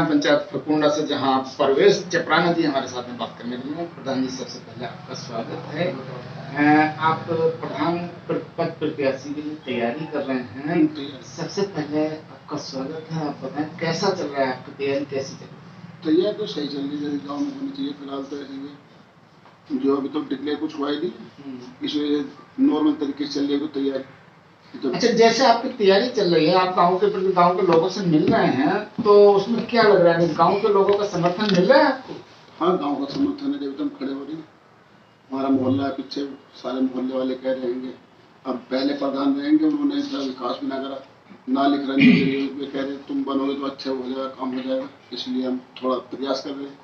ग्राम पंचायत फरकुंडा से, जहां परवेश चपराना जी हमारे साथ में बात करने के लिए। प्रधान जी, सबसे पहले आपका स्वागत है। आप प्रधान पद प्रत्याशी के लिए तैयारी कर रहे हैं। सबसे पहले आपका स्वागत है। आप बताएं कैसा चल रहा है, आपकी तैयारी कैसी चल रही है? तैयारी तो सही चल रही है, जैसे गाँव में होनी चाहिए। फिलहाल तो ऐसे ही जो अभी तक डिक्लेयर कुछ हुआ ही नहीं, इस वजह से नॉर्मल तरीके से चल रही है तैयारी। अच्छा, जैसे आपकी तैयारी चल रही है, आप गांव के प्रति गांव के लोगों से मिल रहे हैं, तो उसमें क्या लग रहा है, गांव के लोगों का समर्थन मिल रहा है आपको? हाँ, गांव का समर्थन है, जब तक खड़े हो रही है। हमारा मोहल्ला है, पीछे सारे मोहल्ले वाले कह रहेंगे अब पहले प्रधान रहेंगे, उन्होंने इतना विकास भी ना करा, ना लिख रहे कह रहे तुम बनोगे तो अच्छा हो जाएगा, काम हो जाएगा, इसलिए हम थोड़ा प्रयास कर रहे हैं।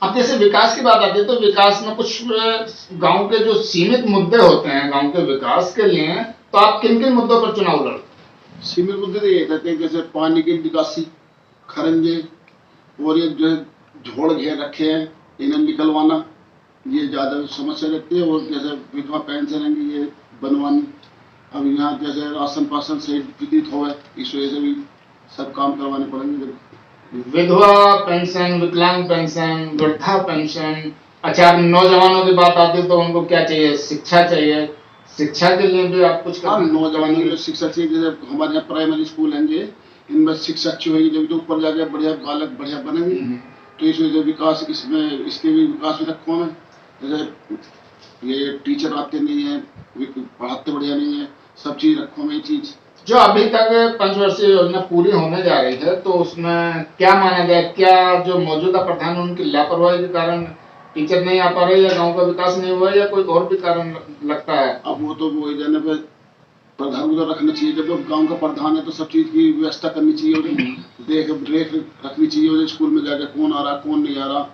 अब जैसे विकास की बात आती है, तो विकास में कुछ गांव के जो सीमित मुद्दे होते हैं गांव के विकास के लिए, तो आप किन किन मुद्दों पर चुनाव लड़ते हैं? सीमित मुद्दे तो ये कहते हैं, जैसे पानी की निकासी, खरंजे, और ये जो झोड़ घेर रखे हैं इन्हें निकलवाना, ये ज़्यादा समस्या रहती है। और जैसे विधवा पेंशन है ये बनवानी, अब यहाँ जैसे राशन पासन सही वितरित हो, इस वजह से भी सब काम करवाने पड़ेंगे। विधवा पेंशन, विकलांग पेंशन, वृद्धा पेंशन। अच्छा, नौजवानों की बात आती है तो उनको क्या चाहिए? शिक्षा चाहिए। शिक्षा के लिए भी आप कुछ हाँ, नौजवानों के लिए शिक्षा चाहिए। जैसे हमारे यहाँ प्राइमरी स्कूल हैं ये, इनमें शिक्षा अच्छी होगी, जब तो ऊपर जाके बढ़िया बालक बढ़िया बनेंगे। तो इस वजह से विकास इसमें, इसके भी विकास में रखो में, जैसे ये टीचर आते नहीं है, पढ़ाते बढ़िया नहीं है, सब चीज रखो में। चीज जो अभी तक पंचवर्षीय योजना पूरी होने जा रही है, तो उसमें क्या माना जाए, क्या जो मौजूदा प्रधान उनकी लापरवाही के कारण टीचर नहीं आ पा रहे, या गांव का विकास नहीं हुआ, या कोई और भी कारण लगता है? अब वो तो वही जाने पे प्रधान को तो रखना चाहिए, जब गांव का प्रधान है तो सब चीज की व्यवस्था करनी चाहिए, और देख रेख रखनी चाहिए, और स्कूल में जाकर कौन आ रहा कौन नहीं आ रहा।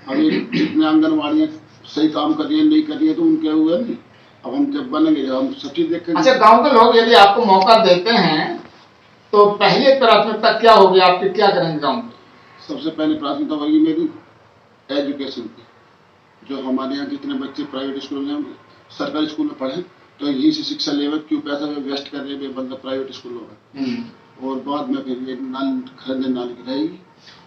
अभी जितने आंगनबाड़ी सही काम कर रही है नहीं कर रही है तो उनके हुए नहीं। अब हम जब बनेंगे, जब हम सब चीज देखेंगे। अच्छा, गांव के लोग यदि आपको मौका देते हैं तो पहली प्राथमिकता क्या होगी आपकी, क्या करेंगे गांव में? सबसे पहली प्राथमिकता होगी मेरी एजुकेशन की। जो हमारे यहाँ जितने बच्चे प्राइवेट स्कूल में, सरकारी स्कूल में पढ़े, तो यही से शिक्षा लेवे, क्यों पैसा वेस्ट कर रहे हैं मतलब प्राइवेट स्कूलों में। और बाद में फिर ये खरंजे नाली की रहेगी,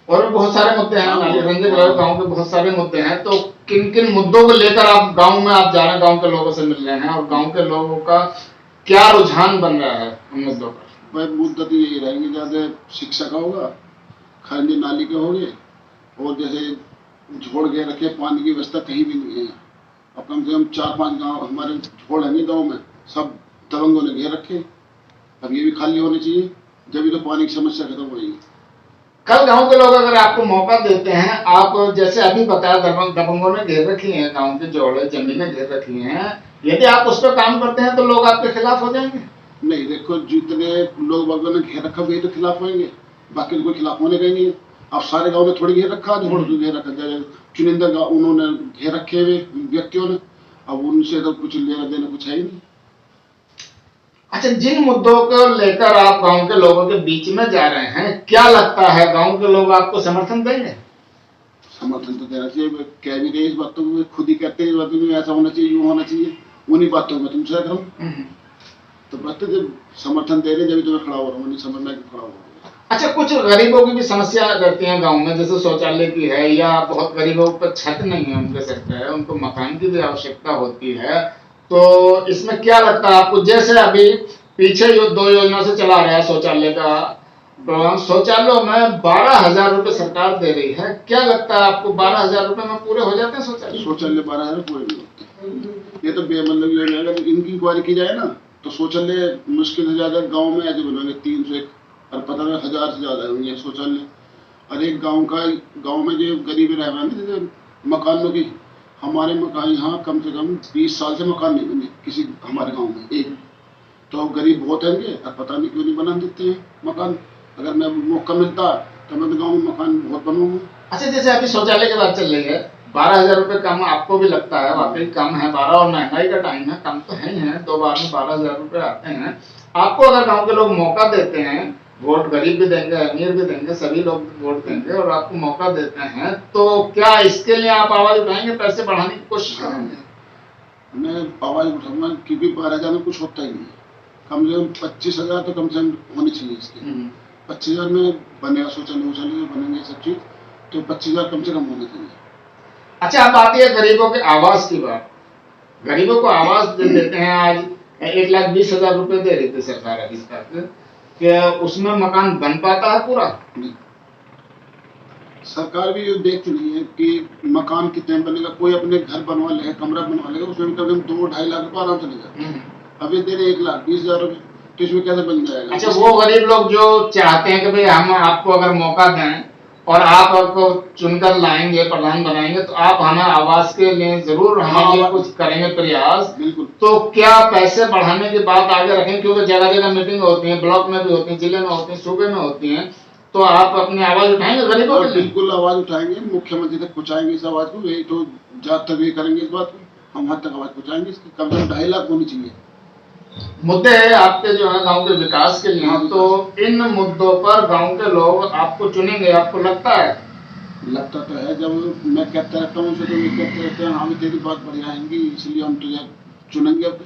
और भी बहुत सारे मुद्दे हैं। नाली खरंजे गांव के बहुत सारे मुद्दे हैं। तो किन किन मुद्दों को लेकर आप गांव में आप जा रहे हैं, गांव के लोगों से मिल रहे हैं, और गांव के लोगों का क्या रुझान बन रहा है उन मुद्दों पर? भाई मुद्दा तो यही रहेंगे, ज्यादा शिक्षा का होगा, खरंजे नाली के होंगे, और जैसे झोड़ घेर रखे, पानी की व्यवस्था कहीं भी नहीं है। अब कम से कम 4-5 गांव हमारे झोड़ हैं गाँव में, सब दबंगों ने घेर रखे। अब ये भी खाली होने चाहिए, जब तो पानी की समस्या खत्म होगी। कल गांव के लोग अगर आपको मौका देते हैं, आप जैसे अभी बताया दबंगों ने घेर रखी है, गांव के जोड़े जमीनें घेर रखी हैं, यदि आप उस पर काम करते हैं तो लोग आपके खिलाफ हो जाएंगे? नहीं, देखो जितने लोग बागों ने घेर रखा वही तो खिलाफ होंगे, बाकी तो कोई खिलाफ होने का ही नहीं है। अब सारे गांव में थोड़ी घेर रखा, थोड़ा घेर रखा जाए, चुनिंदा उन्होंने घेर रखे हुए व्यक्तियों ने, अब उनसे तो कुछ लेना देना कुछ है ही नहीं। अच्छा, जिन मुद्दों को लेकर आप गांव के लोगों के बीच में जा रहे हैं, क्या लगता है गांव के लोग आपको समर्थन देंगे? समर्थन तो देना चाहिए, कह भी रहे इस बातों को, खुद ही कहते हैं इस बातों में ऐसा होना चाहिए, यूं होना चाहिए, उन्हीं बातों में तुमसे करूँ। तो बस जब समर्थन दे रहे जब तो मैं खड़ा हो रहा हूँ, नहीं समझना कि खड़ा हो रहा हूँ। अच्छा, कुछ गरीबों की भी समस्या रहती है गांव में, जैसे शौचालय की है, या बहुत गरीबों पर छत नहीं है उनके सर पे, उनको मकान की भी आवश्यकता होती है। तो इसमें क्या लगता है आपको, जैसे अभी पीछे 2 योजना से चला रहा है शौचालय का प्रोग्राम, शौचालयों में 12,000 रुपए सरकार दे रही है, क्या लगता है आपको 12,000 रुपए में पूरे हो जाते हैं शौचालय? शौचालय 12,000 पूरे नहीं होते, ये तो बेमतलब योजना। अगर इनकी इंक्वायरी की जाए ना, तो शौचालय मुश्किल से ज्यादा गाँव में ऐसे बनोगे 300 और पता नहीं 1,000 से ज्यादा होंगे शौचालय। और एक गांव में जो गरीब रह रहे हैं जैसे मकानों की, हमारे मकान यहाँ कम से कम 20 साल से मकान नहीं बने किसी हमारे गांव में एक। तो गरीब बहुत होंगे और पता नहीं क्यों नहीं बना देते हैं मकान। अगर मैं मौका मिलता तो मैं तो गाँव में मकान बहुत बनवाऊंगा। अच्छा, जैसे अभी शौचालय की बात चल रही है, 12,000 रुपए कम आपको भी लगता है? वाकई कम है, 12, और महंगाई का टाइम है, कम तो है ही है, 2 बार में 12,000 रुपए आते हैं। आपको अगर गांव के लोग मौका देते हैं, वोट गरीब भी देंगे, अमीर भी देंगे, सभी लोग वोट देंगे, और आपको मौका देते हैं, तो क्या इसके लिए आप आवाज उठाएंगे, पैसे बढ़ाने की कोशिश करेंगे? मैं आवाज उठाऊंगा, क्योंकि 12,000 में कुछ होता ही नहीं है। कम से कम 25,000 तो कम से कम होनी चाहिए इसकी। 25,000 में बनेगा, शौचालय वौचालय बनेंगे सब चीज, तो 25,000 कम से कम होने चाहिए। अच्छा, अब आती है गरीबों के आवास की बात। गरीबों को आवास दे देते हैं, आज 1,20,000 रुपए दे रही थी सरकार अभी तक, क्या उसमें मकान बन पाता है पूरा? नहीं, सरकार भी ये देखती नहीं है कि मकान कितने बनेगा। कोई अपने घर बनवा लेगा, कमरा बनवा लेगा, उसमें कम से कम 2-2.5 लाख रुपए आराम से लग जाते हैं। अभी दे रहे 1,20,000 रुपए, तो इसमें कैसे बन जाएगा? अच्छा, वो गरीब लोग जो चाहते हैं कि भाई हम आपको अगर मौका दें और आप आपको चुनकर लाएंगे, प्रधान बनाएंगे, तो आप हमें आवास के लिए जरूर हमारे लिए कुछ करेंगे प्रयास, बिल्कुल। तो क्या पैसे बढ़ाने की बात आगे रखें? क्योंकि जगह जगह मीटिंग होती है, ब्लॉक में भी होती है, जिले में होती है, सूबे में होती है, तो आप अपनी आवाज उठाएंगे गरीबों के लिए? बिल्कुल आवाज उठाएंगे, मुख्यमंत्री तक पहुंचाएंगे इस आवाज को। यही तो जहाँ तक ये करेंगे इस बात को, हम हद तक आवाज पहुंचाएंगे इसकी। कम से कम 2.5 लाख होनी चाहिए। मुद्दे है आपके जो है गांव के विकास के लिए, तो इन मुद्दों पर गांव के लोग आपको चुनेंगे, आपको लगता है? लगता तो है, जब मैं कहता रहता हूँ उनसे, तो ये कहते रहते हैं हाँ भी तेरी बात बढ़िया आएंगी, इसलिए हम तुझे चुनेंगे। अब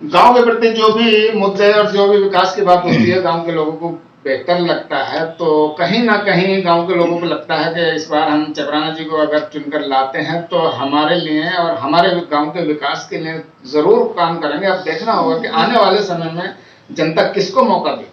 गांव के प्रति जो भी मुद्दे और जो भी विकास की बात होती है, गांव के लोगों को बेहतर लगता है, तो कहीं ना कहीं गांव के लोगों को लगता है कि इस बार हम चपराना जी को अगर चुनकर लाते हैं तो हमारे लिए और हमारे गांव के विकास के लिए जरूर काम करेंगे। अब देखना होगा कि आने वाले समय में जनता किसको मौका दे।